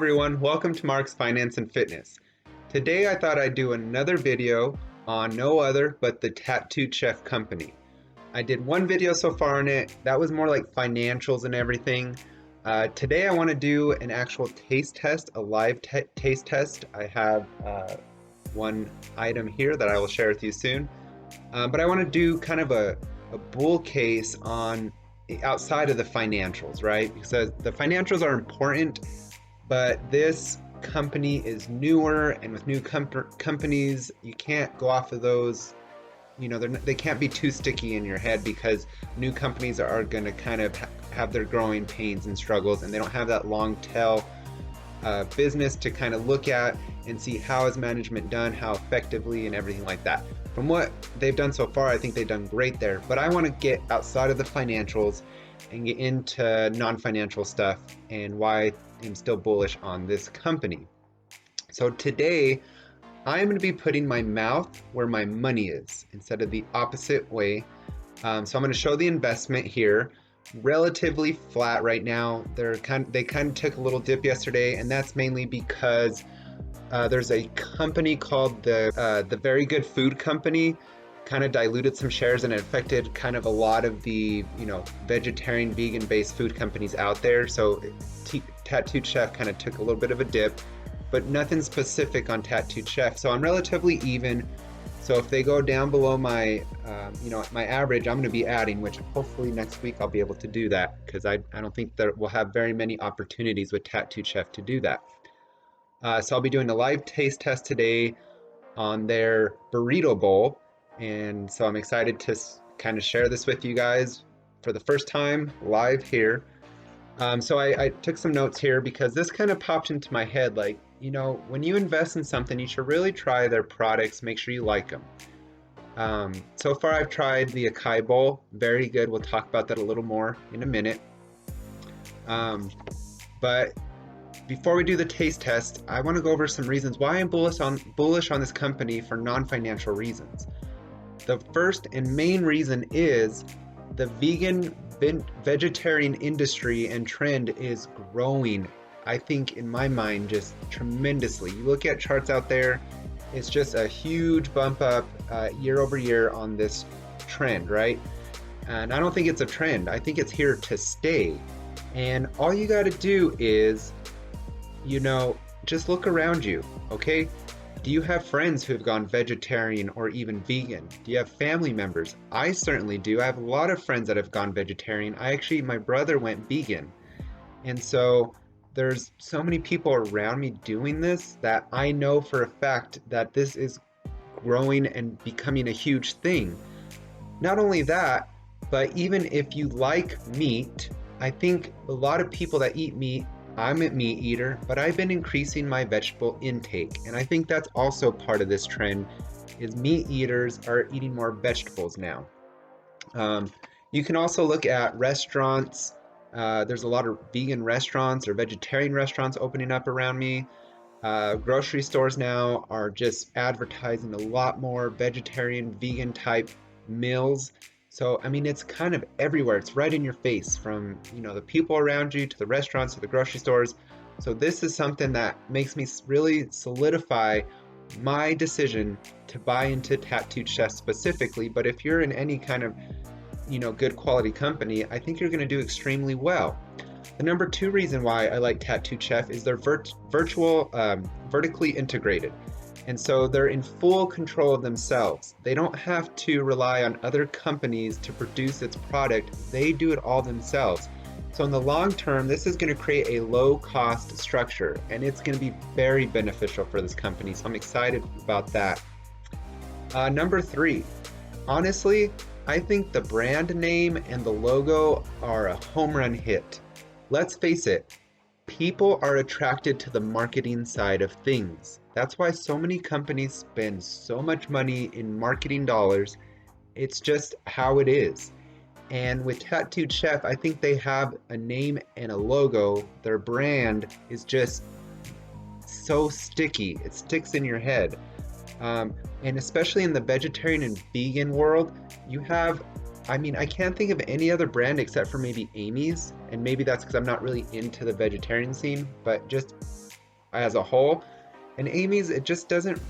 everyone, welcome to Mark's Finance and Fitness. Today I thought I'd do another video on no other but the Tattooed Chef Company. I did one video so far on it, that was more like financials and everything. Today I want to do an actual taste test, a live taste test. I have one item here that I will share with you soon. But I want to do kind of a bull case on outside of the financials, right? Because the financials are important, but this company is newer, and with new companies, you can't go off of those. You know, they can't be too sticky in your head because new companies are going to kind of have their growing pains and struggles, and they don't have that long tail business to kind of look at and see how is management done, how effectively, and everything like that. From what they've done so far, I think they've done great there, but I want to get outside of the financials and get into non-financial stuff and why I'm still bullish on this company. So today, I'm going to be putting my mouth where my money is instead of the opposite way. So I'm going to show the investment here. Relatively flat right now. They kind of took a little dip yesterday, and that's mainly because there's a company called the Very Good Food Company kind of diluted some shares, and it affected kind of a lot of the vegetarian, vegan based food companies out there. So Tattooed Chef kind of took a little bit of a dip, but nothing specific on Tattooed Chef. So I'm relatively even. So if they go down below my my average, I'm going to be adding, which hopefully next week I'll be able to do that, because I don't think that we'll have very many opportunities with Tattooed Chef to do that. So I'll be doing a live taste test today on their burrito bowl, and so I'm excited to kind of share this with you guys for the first time live here. So I took some notes here because this kind of popped into my head, like, when you invest in something, you should really try their products, make sure you like them. So far I've tried the Acai Bowl, very good. We'll talk about that a little more in a minute. But before we do the taste test, I want to go over some reasons why I'm bullish on this company for non-financial reasons. The first and main reason is the vegetarian industry and trend is growing. I think, in my mind, just tremendously. You look at charts out there, it's just a huge bump up year over year on this trend, right? And I don't think it's a trend. I think it's here to stay. And all you got to do is, just look around you, okay? Do you have friends who have gone vegetarian or even vegan? Do you have family members? I certainly do. I have a lot of friends that have gone vegetarian. My brother went vegan. And so there's so many people around me doing this that I know for a fact that this is growing and becoming a huge thing. Not only that, but even if you like meat, I think a lot of people that eat meat, I'm a meat eater, but I've been increasing my vegetable intake. And I think that's also part of this trend, is meat eaters are eating more vegetables now. You can also look at restaurants. There's a lot of vegan restaurants or vegetarian restaurants opening up around me. Grocery stores now are just advertising a lot more vegetarian, vegan type meals. So, it's kind of everywhere. It's right in your face, from, the people around you to the restaurants to the grocery stores. So this is something that makes me really solidify my decision to buy into Tattooed Chef specifically. But if you're in any kind of, good quality company, I think you're going to do extremely well. The number two reason why I like Tattooed Chef is they're vertically integrated. And so they're in full control of themselves. They don't have to rely on other companies to produce its product. They do it all themselves. So in the long term, this is going to create a low cost structure, and it's going to be very beneficial for this company. So I'm excited about that. Number three, honestly, I think the brand name and the logo are a home run hit. Let's face it, people are attracted to the marketing side of things. That's why so many companies spend so much money in marketing dollars. It's just how it is. And with Tattooed Chef, I think they have a name and a logo. Their brand is just so sticky. It sticks in your head. And especially in the vegetarian and vegan world, you have, I can't think of any other brand except for maybe Amy's, and maybe that's because I'm not really into the vegetarian scene, but just as a whole. And Amy's, it just doesn't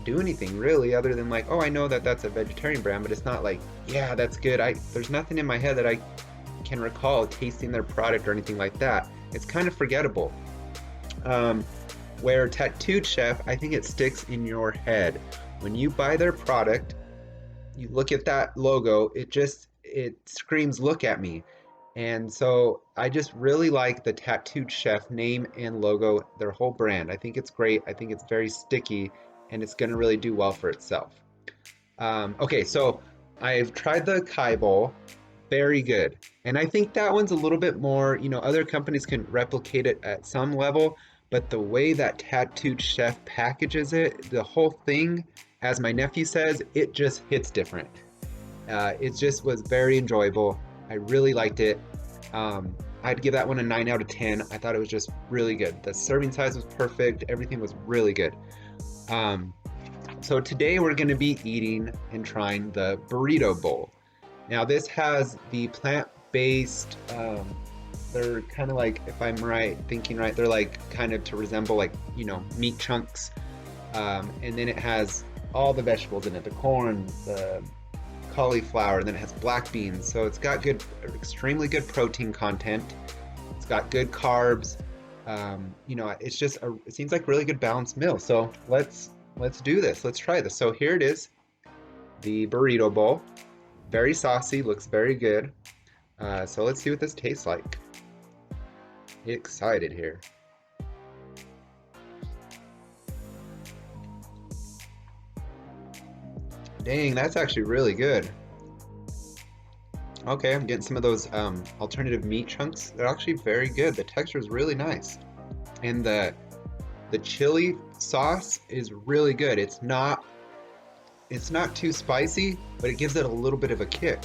do anything really other than like, oh, I know that that's a vegetarian brand, but it's not like, yeah, that's good. There's nothing in my head that I can recall tasting their product or anything like that. It's kind of forgettable. Where Tattooed Chef, I think it sticks in your head. When you buy their product, you look at that logo, it screams, look at me. And so I just really like the Tattooed Chef name and logo, their whole brand. I think it's great. I think it's very sticky and it's going to really do well for itself. Okay, so I've tried the Acai Bowl, very good. And I think that one's a little bit more, other companies can replicate it at some level, but the way that Tattooed Chef packages it, the whole thing, as my nephew says, it just hits different. It just was very enjoyable. I really liked it. I'd give that one a 9 out of 10. I thought it was just really good. The serving size was perfect. Everything was really good. So today we're going to be eating and trying the Burrito Bowl. Now this has the plant-based, they're kind of like, if I'm thinking right, they're like kind of to resemble like, meat chunks. And then it has all the vegetables in it, the corn, the cauliflower, and then it has black beans. So it's got extremely good protein content. It's got good carbs. It seems like a really good balanced meal. So let's do this. Let's try this. So here it is, the burrito bowl. Very saucy, looks very good. So let's see what this tastes like. Excited here. Dang, that's actually really good. Okay, I'm getting some of those alternative meat chunks. They're actually very good. The texture is really nice. And the chili sauce is really good. It's not too spicy, but it gives it a little bit of a kick.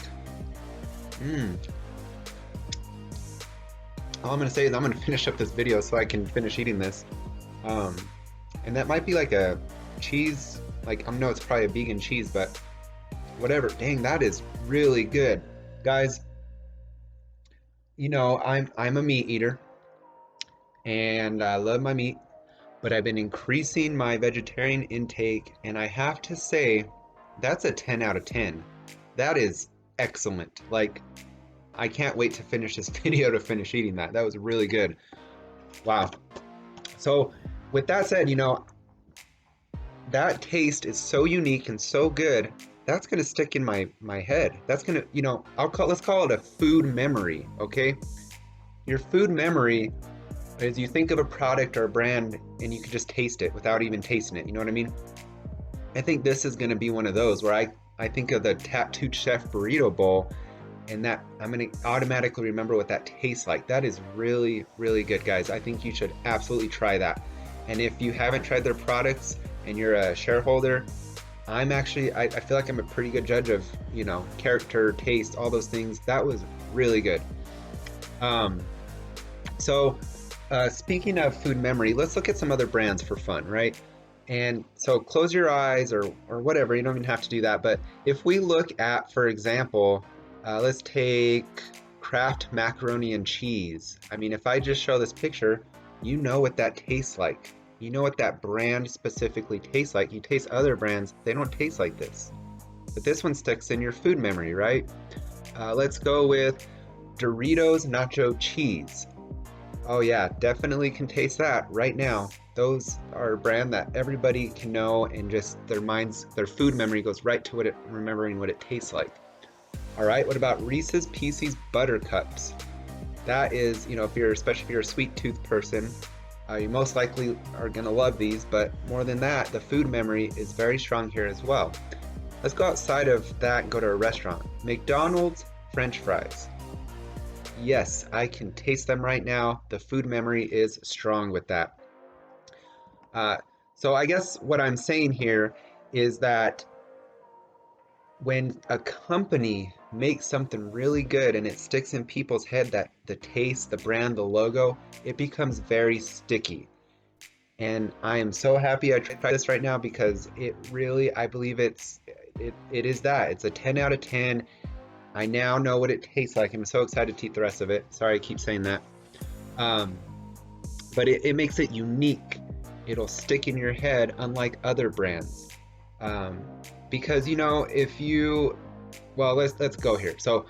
All I'm gonna say is I'm gonna finish up this video so I can finish eating this. And that might be like a cheese, like I know it's probably a vegan cheese, but whatever. Dang, that is really good. Guys, I'm a meat eater and I love my meat, but I've been increasing my vegetarian intake, and I have to say that's a 10 out of 10. That is excellent. Like, I can't wait to finish this video to finish eating that. That was really good. Wow. So with that said, that taste is so unique and so good. That's gonna stick in my head. That's gonna, let's call it a food memory, okay? Your food memory is you think of a product or a brand and you can just taste it without even tasting it. You know what I mean? I think this is gonna be one of those where I think of the Tattooed Chef Burrito Bowl, and that I'm gonna automatically remember what that tastes like. That is really, really good, guys. I think you should absolutely try that. And if you haven't tried their products and you're a shareholder, I feel like I'm a pretty good judge of, character, taste, all those things. That was really good. Speaking of food memory, let's look at some other brands for fun, right? And so close your eyes or whatever, you don't even have to do that. But if we look at, for example, let's take Kraft macaroni and cheese. I mean, if I just show this picture, you know what that tastes like. You know what that brand specifically tastes like. You taste other brands, they don't taste like this. But this one sticks in your food memory, right? Let's go with Doritos nacho cheese. Oh yeah, definitely can taste that right now. Those are a brand that everybody can know, and just their food memory goes right to remembering what it tastes like. All right, what about Reese's Pieces Buttercups? That is, especially if you're a sweet tooth person, you most likely are gonna love these, but more than that, the food memory is very strong here as well. Let's go outside of that and go to a restaurant. McDonald's French fries. Yes, I can taste them right now. The food memory is strong with that. So I guess what I'm saying here is that when a company makes something really good and it sticks in people's head, that the taste, the brand, the logo, it becomes very sticky. And I am so happy I tried this right now, because it really, I believe it is that. It's a 10 out of 10. I now know what it tastes like. I'm so excited to eat the rest of it. Sorry, I keep saying that. but it makes it unique. It'll stick in your head, unlike other brands. Because if you, well, let's go here. So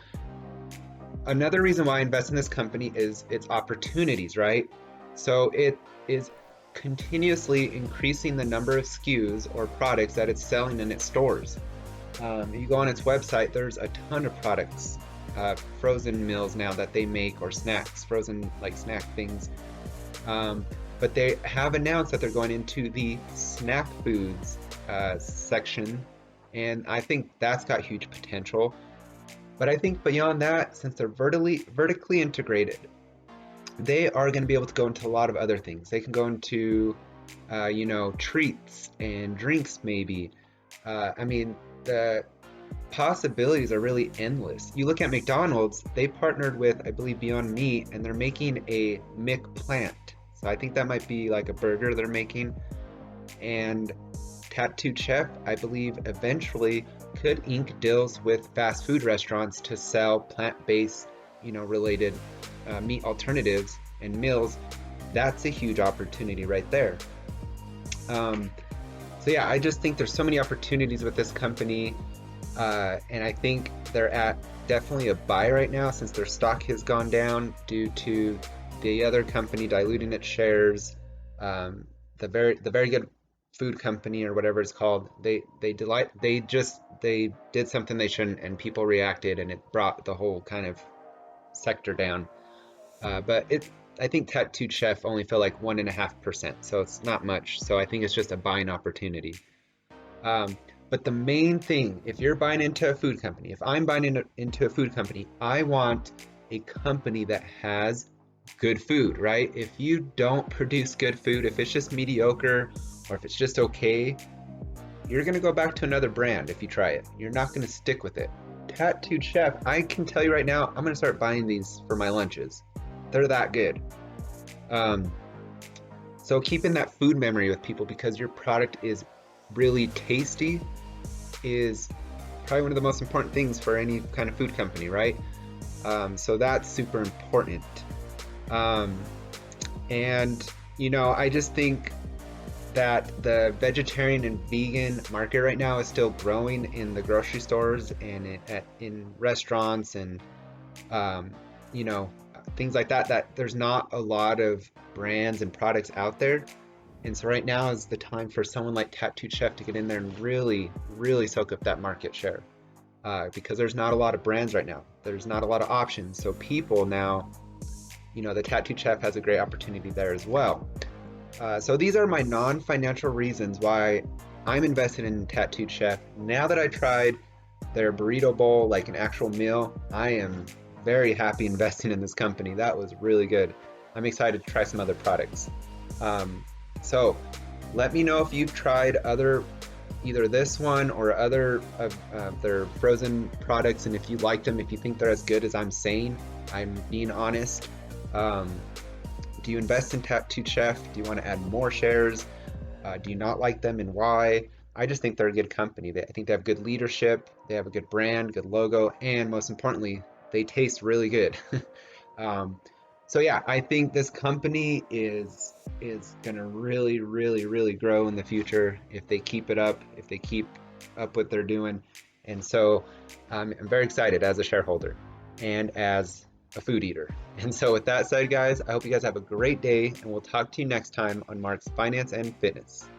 another reason why I invest in this company is its opportunities, right? So it is continuously increasing the number of SKUs or products that it's selling in its stores. You go on its website, there's a ton of products, frozen meals now that they make, or snacks, frozen like snack things. But they have announced that they're going into the snack foods section, and I think that's got huge potential. But I think beyond that, since they're vertically integrated, they are going to be able to go into a lot of other things. They can go into, treats and drinks maybe. I mean, the possibilities are really endless. You look at McDonald's, they partnered with, I believe, Beyond Meat, and they're making a McPlant. So I think that might be like a burger they're making. And Tattooed Chef, I believe, eventually could ink deals with fast food restaurants to sell plant-based, related meat alternatives and meals. That's a huge opportunity right there. So yeah, I just think there's so many opportunities with this company, and I think they're at definitely a buy right now, since their stock has gone down due to the other company diluting its shares. The very good food company, or whatever it's called, they did something they shouldn't, and people reacted, and it brought the whole kind of sector down. But I think Tattooed Chef only fell like 1.5%, so it's not much. So I think it's just a buying opportunity. But the main thing, if you're buying into a food company, if I'm buying into a food company, I want a company that has good food, right? If you don't produce good food, if it's just mediocre, or if it's just okay, you're going to go back to another brand if you try it. You're not going to stick with it. Tattooed Chef, I can tell you right now, I'm going to start buying these for my lunches. They're that good. So keeping that food memory with people, because your product is really tasty, is probably one of the most important things for any kind of food company, right? So that's super important. And I just think that the vegetarian and vegan market right now is still growing in the grocery stores and in restaurants and things like that, that there's not a lot of brands and products out there. And so right now is the time for someone like Tattooed Chef to get in there and really, really soak up that market share, because there's not a lot of brands right now. There's not a lot of options. So people now, the Tattooed Chef has a great opportunity there as well. So these are my non-financial reasons why I'm invested in Tattooed Chef. Now that I tried their burrito bowl, like an actual meal, I am very happy investing in this company. That was really good. I'm excited to try some other products. So let me know if you've tried either this one or other of their frozen products, and if you like them, if you think they're as good as I'm saying. I'm being honest. Do you invest in Tattooed Chef? Do you want to add more shares? Do you not like them, and why? I just think they're a good company. I think they have good leadership, they have a good brand, good logo, and most importantly, they taste really good. So yeah, I think this company is gonna really, really, really grow in the future if they keep it up, if they keep up what they're doing. And so I'm very excited as a shareholder and as a food eater. And so with that said, guys, I hope you guys have a great day, and we'll talk to you next time on Mark's Finance and Fitness.